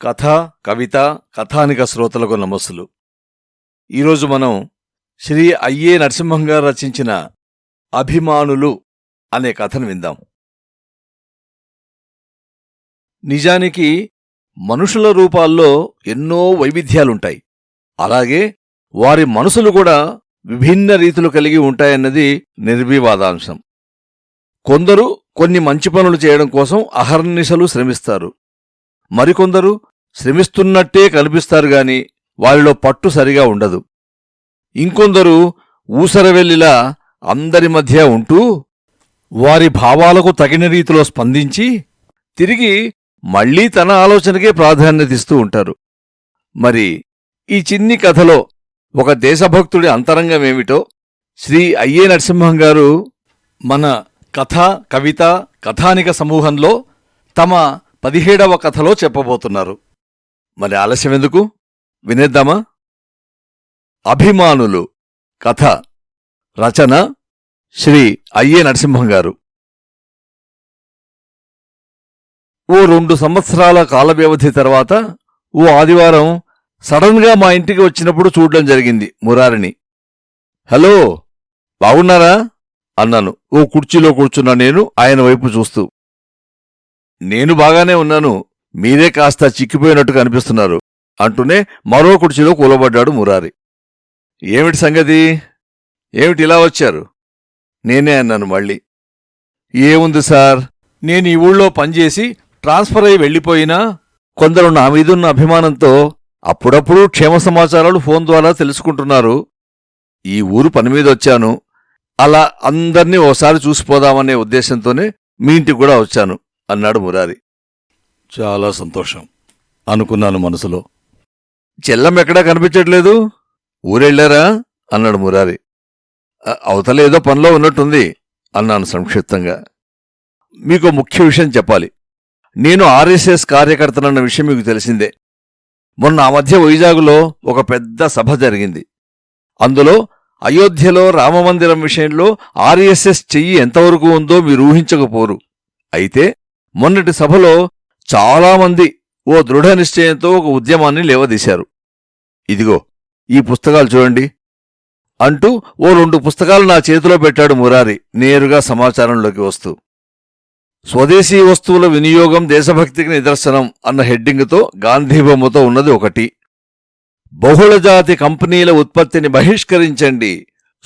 కథ, కవిత, కథానిక శ్రోతలకు నమస్సులు. ఈరోజు మనం శ్రీ అయ్యే నరసింహం గారు రచించిన అభిమానులు అనే కథను విందాం. నిజానికి మనుషుల రూపాల్లో ఎన్నో వైవిధ్యాలుంటాయి. అలాగే వారి మనసులు కూడా విభిన్న రీతులు కలిగి ఉంటాయన్నది నిర్వివాదాంశం. కొందరు కొన్ని మంచి పనులు చేయడం కోసం అహర్నిశలు శ్రమిస్తారు. మరికొందరు శ్రమిస్తున్నట్టే కనిపిస్తారు గాని వారిలో పట్టు సరిగా ఉండదు. ఇంకొందరు ఊసరవెల్లిలా అందరి మధ్య ఉంటూ వారి భావాలకు తగిన రీతిలో స్పందించి తిరిగి మళ్లీ తన ఆలోచనకే ప్రాధాన్యతిస్తూ ఉంటారు. మరి ఈ చిన్ని కథలో ఒక దేశభక్తుడి అంతరంగమేమిటో శ్రీ అయ్యే నరసింహం గారు మన కథ, కవిత, కథానిక సమూహంలో తమ 17వ కథలో చెప్పబోతున్నారు. మరి ఆలస్యమెందుకు, వినేద్దామా? అభిమానులు కథ రచన శ్రీ అయ్యే నరసింహం గారు. ఓ 2 సంవత్సరాల కాల వ్యవధి తర్వాత ఓ ఆదివారం సడన్గా మా ఇంటికి వచ్చినప్పుడు చూడడం జరిగింది మురారిని. హలో, బాగున్నారా అన్నాను ఓ కుర్చీలో కూర్చున్నా నేను ఆయన వైపు చూస్తూ. నేను బాగానే ఉన్నాను, మీరే కాస్త చిక్కిపోయినట్టు కనిపిస్తున్నారు అంటూనే మరో కుర్చీలో కూలబడ్డాడు మురారి. ఏమిటి సంగతి, ఏమిటి ఇలా వచ్చారు? నేనే అన్నాను మళ్ళీ. ఏముంది సార్, నేను ఈ ఊళ్ళో పనిచేసి ట్రాన్స్ఫర్ అయి వెళ్ళిపోయినా కొందరు నా మీదున్న అభిమానంతో అప్పుడప్పుడు క్షేమ సమాచారాలు ఫోన్ ద్వారా తెలుసుకుంటున్నారు. ఈ ఊరు పనిమీదొచ్చాను, అలా అందర్నీ ఓసారి చూసిపోదామనే ఉద్దేశంతోనే మీ ఇంటికి కూడా వచ్చాను అన్నాడు మురారి. చాలా సంతోషం అనుకున్నాను మనసులో. చెల్లమ్మెక్కడా కనిపించట్లేదు, ఊరెళ్ళారా అన్నాడు మురారి. అవతల ఏదో పనిలో ఉన్నట్టుంది అన్నాను సంక్షిప్తంగా. మీకు ముఖ్య విషయం చెప్పాలి. నేను ఆర్ఎస్ఎస్ కార్యకర్తనన్న విషయం మీకు తెలిసిందే. మొన్న ఆ మధ్య వైజాగులో ఒక పెద్ద సభ జరిగింది. అందులో అయోధ్యలో రామమందిరం విషయంలో ఆర్ఎస్ఎస్ చెయ్యి ఎంతవరకు ఉందో మీరు ఊహించకపోరు. అయితే మొన్నటి సభలో చాలామంది ఓ దృఢ నిశ్చయంతో ఒక ఉద్యమాన్ని లేవదీశారు. ఇదిగో ఈ పుస్తకాలు చూడండి అంటూ ఓ 2 పుస్తకాలు నా చేతిలో పెట్టాడు మురారి నేరుగా సమాచారంలోకి వస్తూ. స్వదేశీ వస్తువుల వినియోగం దేశభక్తికి నిదర్శనం అన్న హెడ్డింగుతో గాంధీబొమ్మతో ఉన్నది ఒకటి. బహుళజాతి కంపెనీల ఉత్పత్తిని బహిష్కరించండి,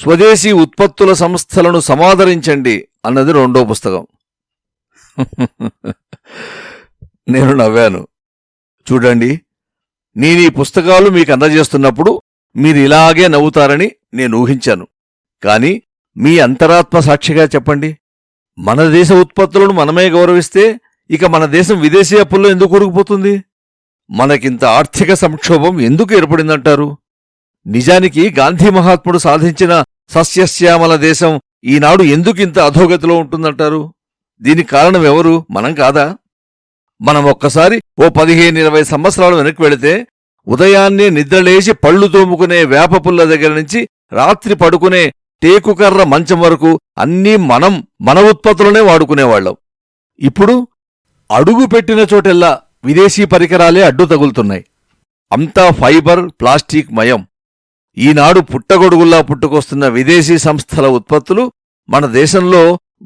స్వదేశీ ఉత్పత్తుల సంస్థలను సమాదరించండి అన్నది 2వ పుస్తకం. నేను నవ్వాను. చూడండి, నేనీ పుస్తకాలు మీకు అందజేస్తున్నప్పుడు మీరు ఇలాగే నవ్వుతారని నేను ఊహించాను. కాని మీ అంతరాత్మ సాక్షిగా చెప్పండి, మన దేశ ఉత్పత్తులను మనమే గౌరవిస్తే ఇక మన దేశం విదేశీ అప్పుల్లో ఎందుకు కూరుకుపోతుంది? మనకింత ఆర్థిక సంక్షోభం ఎందుకు ఏర్పడిందంటారు? నిజానికి గాంధీ మహాత్ముడు సాధించిన సస్యశ్యామల దేశం ఈనాడు ఎందుకింత అధోగతిలో ఉంటుందంటారు? దీనికి కారణం ఎవరు? మనం కాదా? మనం ఒక్కసారి ఓ 15-20 సంవత్సరాలు వెనక్కి వెళితే ఉదయాన్నే నిద్రలేసి పళ్ళు తోముకునే వేపపుల్ల దగ్గర నుంచి రాత్రి పడుకునే టేకుకర్ర మంచం వరకు అన్నీ మన ఉత్పత్తులనే వాడుకునేవాళ్లం. ఇప్పుడు అడుగు పెట్టిన చోటెల్లా విదేశీ పరికరాలే అడ్డు తగులుతున్నాయి. అంతా ఫైబర్, ప్లాస్టిక్ మయం. ఈనాడు పుట్టగొడుగుల్లా పుట్టుకొస్తున్న విదేశీ సంస్థల ఉత్పత్తులు మన దేశంలో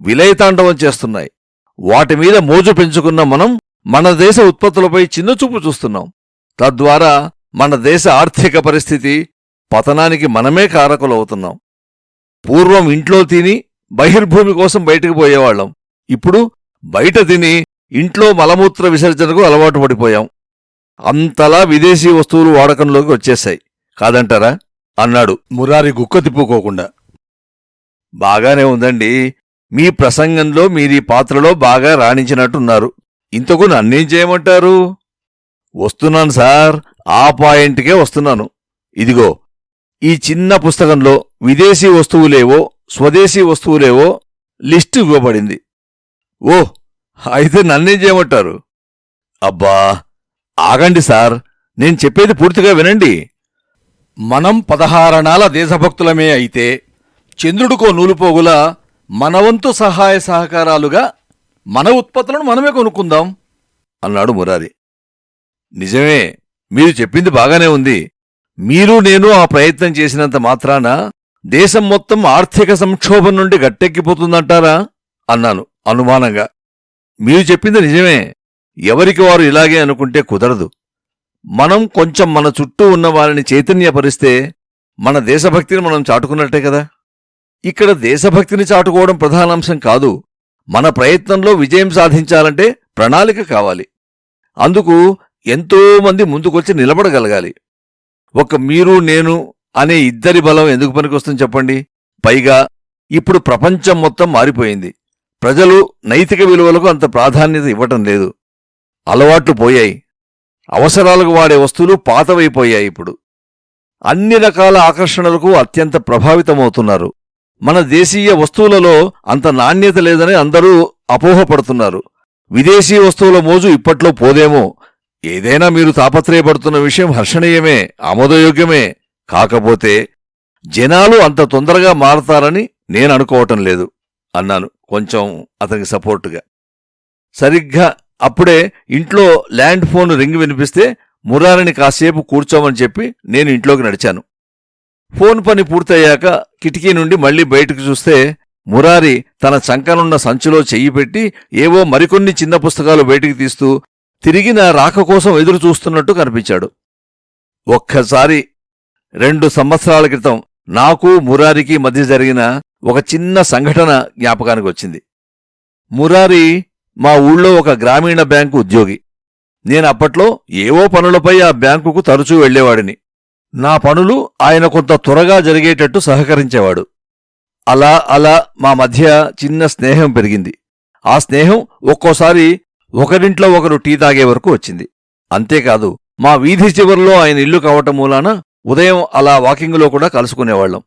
విలయతాండవం చేస్తున్నాయి. వాటిమీద మోజు పెంచుకున్న మనం మన దేశ ఉత్పత్తులపై చిన్నచూపు చూస్తున్నాం. తద్వారా మన దేశ ఆర్థిక పరిస్థితి పతనానికి మనమే కారకులవుతున్నాం. పూర్వం ఇంట్లో తిని బహిర్భూమి కోసం బయటకు పోయేవాళ్లం. ఇప్పుడు బయట తిని ఇంట్లో మలమూత్ర విసర్జనకు అలవాటు పడిపోయాం. అంతలా విదేశీ వస్తువులు వాడకంలోకి వచ్చేశాయి కాదంటారా అన్నాడు మురారి గుక్క తిప్పుకోకుండా. బాగానే ఉందండి, మీ ప్రసంగంలో మీరీ పాత్రలో బాగా రాణించినట్టున్నారు. ఇంతకు నన్నేం చేయమంటారు? వస్తున్నాను సార్, ఆ పాయింట్కే వస్తున్నాను. ఇదిగో ఈ చిన్న పుస్తకంలో విదేశీ వస్తువులేవో స్వదేశీ వస్తువులేవో లిస్టు ఇవ్వబడింది. ఓహ్, అయితే నన్నేం చేయమంటారు? అబ్బా ఆగండి సార్, నేను చెప్పేది పూర్తిగా వినండి. మనం 16 అణాల దేశభక్తులమే అయితే చంద్రుడికో నూలుపోగులా మనవంతు సహాయ సహకారాలుగా మన ఉత్పత్తులను మనమే కొనుక్కుందాం అన్నాడు మురారి. నిజమే, మీరు చెప్పింది బాగానే ఉంది. మీరు నేను ఆ ప్రయత్నం చేసినంత మాత్రాన దేశం మొత్తం ఆర్థిక సంక్షోభం నుండి గట్టెక్కిపోతుందంటారా అన్నాను అనుమానంగా. మీరు చెప్పింది నిజమే. ఎవరికి వారు ఇలాగే అనుకుంటే కుదరదు. మనం కొంచెం మన చుట్టూ ఉన్న వారిని చైతన్యపరిస్తే మన దేశభక్తిని మనం చాటుకున్నట్టే కదా. ఇక్కడ దేశభక్తిని చాటుకోవడం ప్రధానాంశం కాదు. మన ప్రయత్నంలో విజయం సాధించాలంటే ప్రణాళిక కావాలి. అందుకు ఎంతోమంది ముందుకొచ్చి నిలబడగలగాలి. ఒక మీరు నేను అనే ఇద్దరి బలం ఎందుకు పనికొస్తుంది చెప్పండి. పైగా ఇప్పుడు ప్రపంచం మొత్తం మారిపోయింది. ప్రజలు నైతిక విలువలకు అంత ప్రాధాన్యత ఇవ్వటం లేదు. అలవాట్లు పోయాయి. అవసరాలకు వాడే వస్తువులు పాతవైపోయాయి. ఇప్పుడు అన్ని రకాల ఆకర్షణలకు అత్యంత ప్రభావితమవుతున్నారు. మన దేశీయ వస్తువులలో అంత నాణ్యత లేదని అందరూ అపోహపడుతున్నారు. విదేశీ వస్తువుల మోజు ఇప్పట్లో పోదేమో. ఏదైనా మీరు తాపత్రయపడుతున్న విషయం హర్షణీయమే, ఆమోదయోగ్యమే. కాకపోతే జనాలు అంత తొందరగా మారతారని నేననుకోవటం లేదు అన్నాను కొంచెం అతనికి సపోర్టుగా. సరిగ్గా అప్పుడే ఇంట్లో ల్యాండ్ ఫోన్ రింగ్ వినిపిస్తే మురారిని కాసేపు కూర్చోమని చెప్పి నేను ఇంట్లోకి నడిచాను. ఫోన్ పని పూర్తయ్యాక కిటికీ నుండి మళ్లీ బయటకు చూస్తే మురారి తన చంకనున్న సంచిలో చెయ్యి పెట్టి ఏవో మరికొన్ని చిన్న పుస్తకాలు బయటికి తీస్తూ తిరిగి నా రాక కోసం ఎదురు చూస్తున్నట్టు కనిపించాడు. ఒక్కసారి 2 సంవత్సరాల క్రితం నాకు మురారికి మధ్య జరిగిన ఒక చిన్న సంఘటన జ్ఞాపకానికి వచ్చింది. మురారి మా ఊళ్ళో ఒక గ్రామీణ బ్యాంకు ఉద్యోగి. నేనప్పట్లో ఏవో పనులపై ఆ బ్యాంకుకు తరచూ వెళ్లేవాడిని. నా పనులు ఆయన కొంత త్వరగా జరిగేటట్టు సహకరించేవాడు. అలా అలా మా మధ్య చిన్న స్నేహం పెరిగింది. ఆ స్నేహం ఒక్కోసారి ఒకరింట్లో ఒకరు టీ తాగే వరకు వచ్చింది. అంతేకాదు, మా వీధి చివరిలో ఆయన ఇల్లు కావటం మూలాన ఉదయం అలా వాకింగులో కూడా కలుసుకునేవాళ్లం.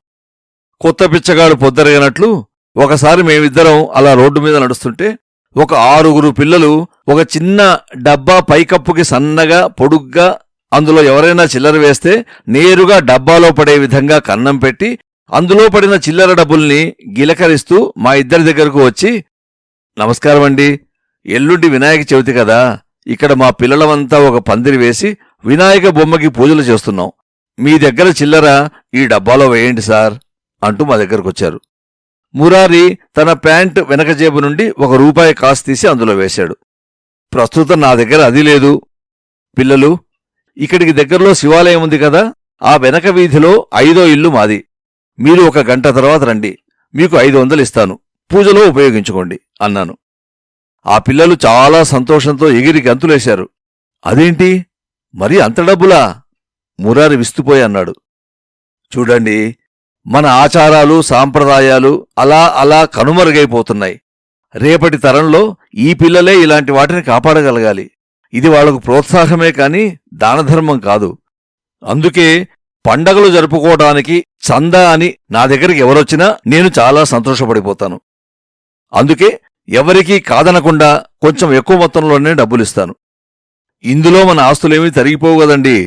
కొత్త పిచ్చగాడు పొద్దరగినట్లు ఒకసారి మేమిద్దరం అలా రోడ్డు మీద నడుస్తుంటే ఒక 6 పిల్లలు ఒక చిన్న డబ్బా పైకప్పుకి సన్నగా పొడుగ్గా అందులో ఎవరైనా చిల్లర వేస్తే నేరుగా డబ్బాలో పడే విధంగా కన్నం పెట్టి అందులో పడిన చిల్లర డబ్బుల్ని గిలకరిస్తూ మా ఇద్దరి దగ్గరకు వచ్చి, నమస్కారమండి, ఎల్లుండి వినాయక చవితి కదా, ఇక్కడ మా పిల్లలమంతా ఒక పందిరి వేసి వినాయక బొమ్మకి పూజలు చేస్తున్నాం. మీ దగ్గర చిల్లర ఈ డబ్బాలో వేయండి సార్ అంటూ మా దగ్గరకొచ్చారు. మురారి తన ప్యాంట్ వెనక జేబు నుండి ₹1 కాసు తీసి అందులో వేశాడు. ప్రస్తుతం నా దగ్గర అది లేదు. పిల్లలు, ఇక్కడికి దగ్గరలో శివాలయం ఉంది కదా, ఆ వెనక వీధిలో 5వ ఇల్లు మాది. మీరు 1 గంట తర్వాత రండి, మీకు 500 ఇస్తాను, పూజలో ఉపయోగించుకోండి అన్నాను. ఆ పిల్లలు చాలా సంతోషంతో ఎగిరి గంతులేశారు. అదేంటి, మరి అంత డబ్బులా? మురారి విస్తుపోయి అన్నాడు. చూడండి, మన ఆచారాలు సాంప్రదాయాలు అలా అలా కనుమరుగైపోతున్నాయి. రేపటి తరంలో ఈ పిల్లలే ఇలాంటి వాటిని కాపాడగలగాలి. ఇది వాళ్లకు ప్రోత్సాహమే కాని దానధర్మం కాదు. అందుకే పండగలు జరుపుకోవడానికి చందా అని నా దగ్గరికి ఎవరొచ్చినా నేను చాలా సంతోషపడిపోతాను. అందుకే ఎవరికీ కాదనకుండా కొంచెం ఎక్కువ మొత్తంలోనే డబ్బులిస్తాను. ఇందులో మన ఆస్తులేమీ తరిగిపోవు గదండి.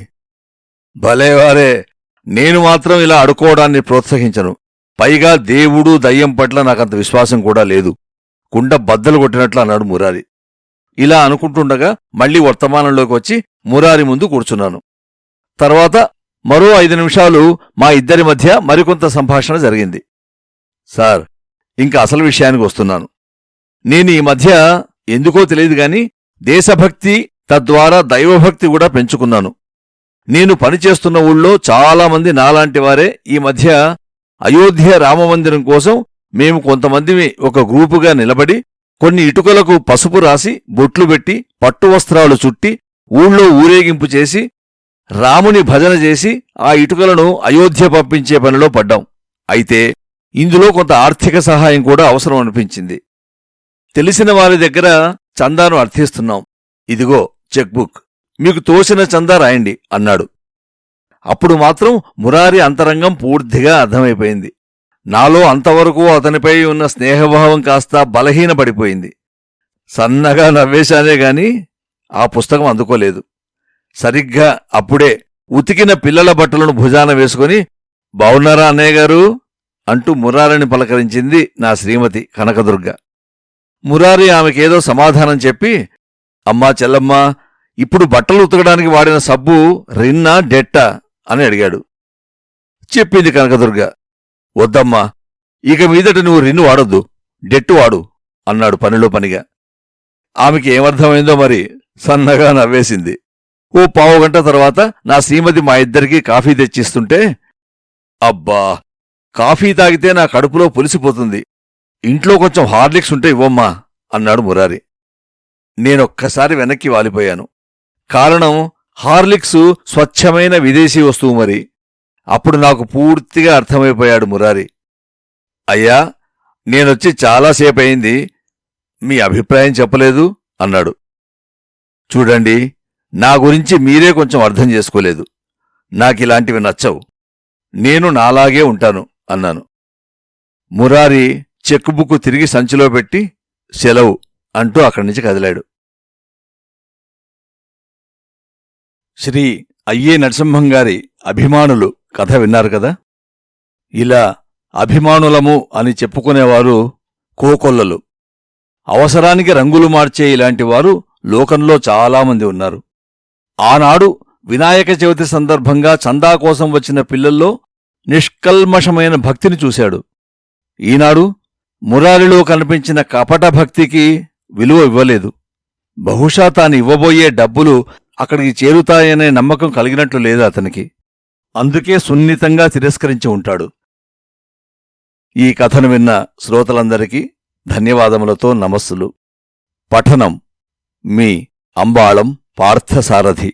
భలేవారే, నేను మాత్రం ఇలా అడుకోవడాన్ని ప్రోత్సహించను. పైగా దేవుడు దయ్యం పట్ల నాకంత విశ్వాసం కూడా లేదు. కుండ బద్దలు కొట్టినట్లు అన్నాడు మురారి. ఇలా అనుకుంటుండగా మళ్లీ వర్తమానంలోకి వచ్చి మురారి ముందు కూర్చున్నాను. తర్వాత మరో 5 నిమిషాలు మా ఇద్దరి మధ్య మరికొంత సంభాషణ జరిగింది. సార్, ఇంకా అసలు విషయానికి వస్తున్నాను. నేను ఈ మధ్య ఎందుకో తెలియదుగాని దేశభక్తి, తద్వారా దైవభక్తి కూడా పెంచుకున్నాను. నేను పనిచేస్తున్న ఊళ్ళో చాలామంది నాలాంటివారే ఈ మధ్య అయోధ్య రామమందిరం కోసం మేము కొంతమందిని ఒక గ్రూపుగా నిలబడి కొన్ని ఇటుకలకు పసుపు రాసి బొట్లు పెట్టి పట్టు వస్త్రాలు చుట్టి ఊళ్ళో ఊరేగింపు చేసి రాముని భజన చేసి ఆ ఇటుకలను అయోధ్య పంపించే పనిలో పడ్డాం. అయితే ఇందులో కొంత ఆర్థిక సహాయం కూడా అవసరం అనిపించింది. తెలిసిన వారి దగ్గర చందాను అర్థిస్తున్నాం. ఇదిగో చెక్బుక్, మీకు తోచిన చందా రాయండి అన్నాడు. అప్పుడు మాత్రం మురారి అంతరంగం పూర్తిగా అర్థమైపోయింది. నాలో అంతవరకు అతనిపై ఉన్న స్నేహభావం కాస్త బలహీనపడిపోయింది. సన్నగా నవ్వేశానే గాని ఆ పుస్తకం అందుకోలేదు. సరిగ్గా అప్పుడే ఉతికిన పిల్లల బట్టలను భుజాన వేసుకుని, బావున్నారా అన్నయ్య గారు అంటూ మురారిని పలకరించింది నా శ్రీమతి కనకదుర్గ. మురారి ఆమెకేదో సమాధానం చెప్పి, అమ్మా చెల్లమ్మా, ఇప్పుడు బట్టలు ఉతకడానికి వాడిన సబ్బు రిన్నా డెట్టా అని అడిగాడు. చెప్పింది కనకదుర్గ. వద్దమ్మా, ఇక మీదట నువ్వు రిన్ను వాడొద్దు, డెట్టు వాడు అన్నాడు పనిలో పనిగా. ఆమెకి ఏమర్థమైందో మరి సన్నగా నవ్వేసింది. ఓ పావుగంట తర్వాత నా శ్రీమతి మా ఇద్దరికీ కాఫీ తెచ్చిస్తుంటే, అబ్బా, కాఫీ తాగితే నా కడుపులో పులిసిపోతుంది, ఇంట్లో కొంచెం హార్లిక్స్ ఉంటే ఇవ్వమ్మా అన్నాడు మురారి. నేనొక్కసారి వెనక్కి వాలిపోయాను. కారణం, హార్లిక్సు స్వచ్ఛమైన విదేశీ వస్తువు మరి. అప్పుడు నాకు పూర్తిగా అర్థమైపోయాడు మురారి. అయ్యా, నేనొచ్చి చాలాసేపయింది, మీ అభిప్రాయం చెప్పలేదు అన్నాడు. చూడండి, నా గురించి మీరే కొంచెం అర్థం చేసుకోలేదు. నాకిలాంటివి నచ్చవు, నేను నాలాగే ఉంటాను అన్నాను. మురారి చెక్కుబుక్కు తిరిగి సంచిలో పెట్టి సెలవు అంటూ అక్కడి నుంచి కదిలాడు. శ్రీ అయ్యే నరసింహంగారి అభిమానులు కథ విన్నారు కదా. ఇలా అభిమానులము అని చెప్పుకునేవారు కోకొల్లలు. అవసరానికి రంగులు మార్చే ఇలాంటివారు లోకంలో చాలామంది ఉన్నారు. ఆనాడు వినాయక చవితి సందర్భంగా చందా కోసం వచ్చిన పిల్లల్లో నిష్కల్మషమైన భక్తిని చూశాడు. ఈనాడు మురారిలో కనిపించిన కపట భక్తికి విలువ ఇవ్వలేదు. బహుశా తాను ఇవ్వబోయే డబ్బులు అక్కడికి చేరుతాయనే నమ్మకం కలిగినట్లు లేదు అతనికి. అందుకే సున్నితంగా తిరస్కరించి ఉంటాడు. ఈ కథను విన్న శ్రోతలందరికీ ధన్యవాదములతో నమస్సులు. పఠనం మీ అంబాళం పార్థసారథి.